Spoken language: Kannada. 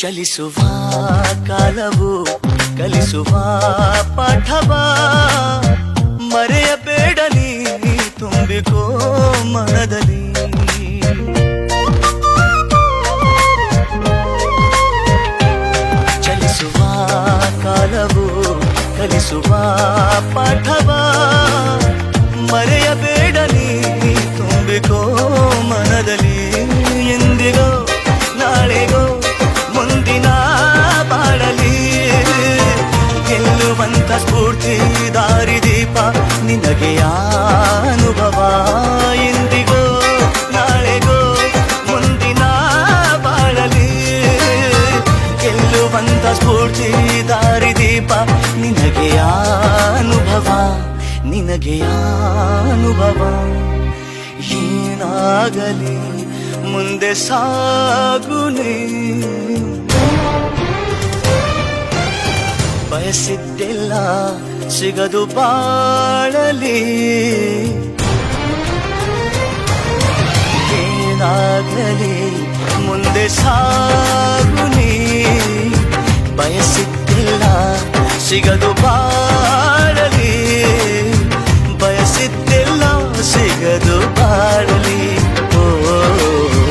ಚಲಿಸುವ ಕಾಲವು ಕಲಿಸುವ ಪಾಠವ ಮರೆಯಬೇಡ ನೀ ತುಂಬಿಕೋ ಮನದಲ್ಲಿ. ಚಲಿಸುವ ಕಾಲವು ಕಲಿಸುವ ಪಾಠವ ಮರೆಯಬೇಡ ನೀ ತುಂಬಿಕೋ ಮನದಲ್ಲಿ. ಎಂದಿಗೋ ನಾಳೆಗೋ ಮುಂದಿನ ಬಾಳಲಿ ಗೆಲ್ಲುವಂತ ಸ್ಫೂರ್ತಿ ದಾರಿದೀಪ ನಿನಗೆ ಅನುಭವ. ಎಂದಿಗೋ ನಾಳೆಗೋ ಮುಂದಿನ ಬಾಳಲಿ ಗೆಲ್ಲುವಂತ ಸ್ಫೂರ್ತಿ ದಾರಿದೀಪ ನಿನಗೆ ಅನುಭವ, ನಿನಗೆ ಅನುಭವ. ಏನಾಗಲಿ ಮುಂದೆ ಸಾಗುನೆ ಬಯಸಿದ್ದೆಲ್ಲ ಸಿಗದು ಬಾಳಲಿ. ಏನಾಗಲಿ ಮುಂದೆ ಸಾಗುನೆ ಬಯಸಿದ್ದೆಲ್ಲ ಸಿಗದು ಬಾಳಲಿ. ಬಯಸಿದ್ದೆಲ್ಲ ಸಿಗದು ಬಾಳಲಿ.